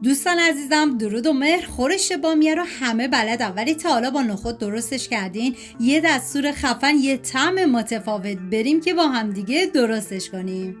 دوستان عزیزم، درود و مهر. خورش بامیه رو همه بلدن، ولی تا حالا با نخود درستش کردین؟ یه دستور خفن، یه طعم متفاوت، بریم که با هم دیگه درستش کنیم.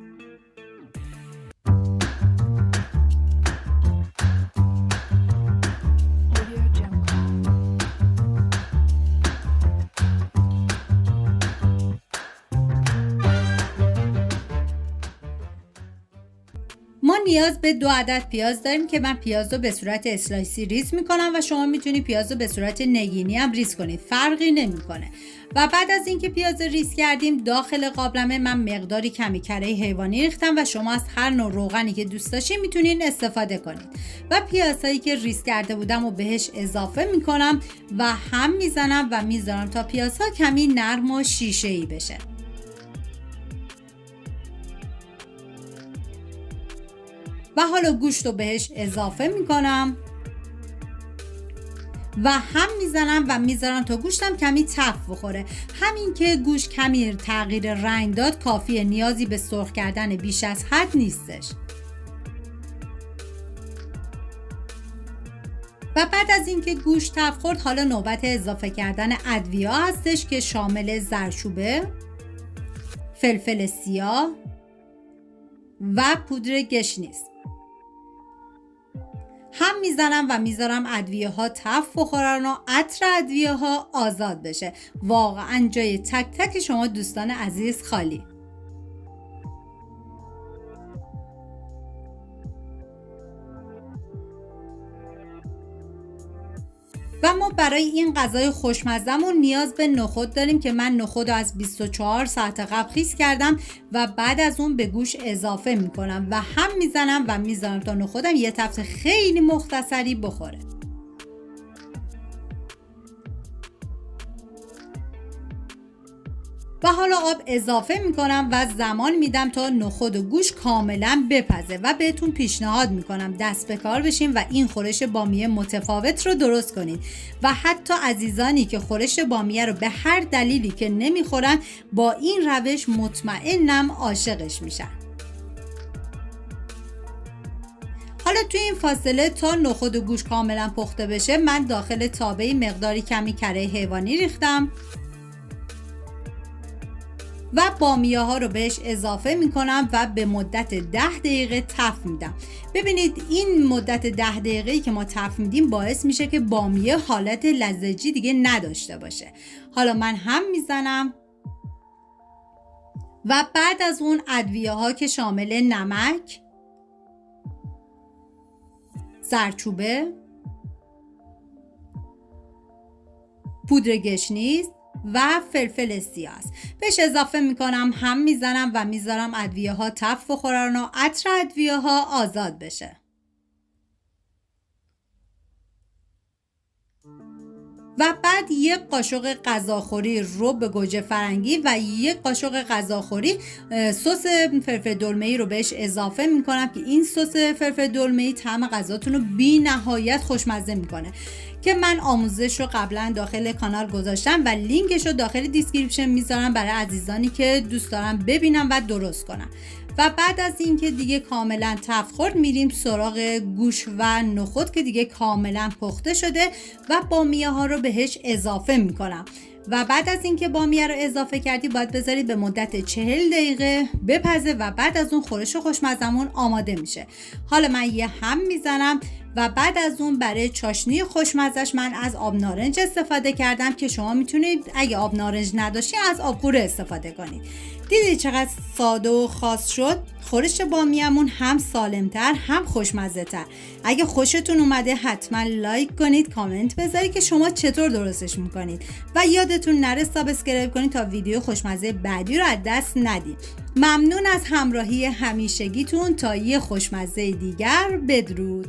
ما نیاز به 2 عدد پیاز داریم که من پیاز رو به صورت اسلایسی ریز میکنم و شما میتونید پیاز رو به صورت نگینی هم ریز کنید، فرقی نمیکنه. و بعد از اینکه پیاز رو ریز کردیم، داخل قابلمه من مقداری کمی کره حیوانی ریختم و شما از هر نوع روغنی که دوست داشتین میتونین استفاده کنید. و پیازهایی که ریز کرده بودم رو بهش اضافه میکنم و هم میزنم و میذارم تا پیازها کمی نرم و شیشه‌ای بشه. و حالا گوشت رو بهش اضافه میکنم و هم میزنم و میذارم تا گوشتم کمی تف بخوره. همین که گوشت کمی تغییر رنگ داد کافیه، نیازی به سرخ کردن بیش از حد نیستش. و بعد از اینکه گوشت تف خورد، حالا نوبت اضافه کردن ادویه هستش که شامل زردچوبه، فلفل سیاه و پودر گشنیز. هم میزنم و میذارم ادویه ها تف بخورن و عطر ادویه ها آزاد بشه. واقعا جای تک تک شما دوستان عزیز خالی. و ما برای این غذای خوشمزه‌مون نیاز به نخود داریم که من نخود رو از 24 ساعت قبل خیس کردم و بعد از اون به گوشت اضافه میکنم و هم میزنم و میذارم تا نخودم یه تفت خیلی مختصری بخوره. و حالا آب اضافه میکنم و زمان میدم تا نخود و گوشت کاملا بپزه و بهتون پیشنهاد میکنم دست به کار بشین و این خورش بامیه متفاوت رو درست کنید. و حتی عزیزانی که خورش بامیه رو به هر دلیلی که نمیخورن، با این روش مطمئنم عاشقش میشن. حالا توی این فاصله تا نخود و گوشت کاملا پخته بشه، من داخل تابه مقداری کمی کره حیوانی ریختم و بامیه ها رو بهش اضافه میکنم و به مدت 10 دقیقه تف میدم. ببینید این مدت 10 دقیقه‌ای که ما تف میدیم باعث میشه که بامیه حالت لزجی دیگه نداشته باشه. حالا من هم میزنم و بعد از اون ادویه ها که شامل نمک، زردچوبه، پودر گشنیز و فلفل سیاه است بهش اضافه میکنم، هم میزنم و میذارم ادویه ها تف بخورن و عطر ادویه ها آزاد بشه. و بعد یک قاشق غذاخوری رب گوجه فرنگی و یک قاشق غذاخوری سس فلفل دلمه‌ای رو بهش اضافه میکنم که این سس فلفل دلمه‌ای طعم غذاتون رو بی نهایت خوشمزه میکنه که من آموزش رو قبلا داخل کانال گذاشتم و لینکش رو داخل دیسکریپشن میذارم برای عزیزانی که دوست دارن ببینم و درست کنم. و بعد از اینکه دیگه کاملا تف خورد، میریم سراغ گوشت و نخود که دیگه کاملا پخته شده و بامیه ها رو بهش اضافه میکنم. و بعد از اینکه بامیه رو اضافه کردی باید بذارید به مدت 40 دقیقه بپزه و بعد از اون خورش خوشمزمون آماده میشه. حالا من یه هم میزنم و بعد از اون برای چاشنی خوشمزش من از آب نارنج استفاده کردم که شما میتونید اگه آب نارنج نداشتین از آب قوره استفاده کنید. دیدید چقدر ساده و خاص شد؟ خورش بامیه‌مون هم سالمتر هم خوشمزه تر. اگه خوشتون اومده حتما لایک کنید، کامنت بذارید که شما چطور درستش میکنید و یادتون نره سابسکرایب کنید تا ویدیو خوشمزه بعدی رو از دست ندید. ممنون از همراهی همیشگیتون. تا یه خوشمزه دیگر، بدرود.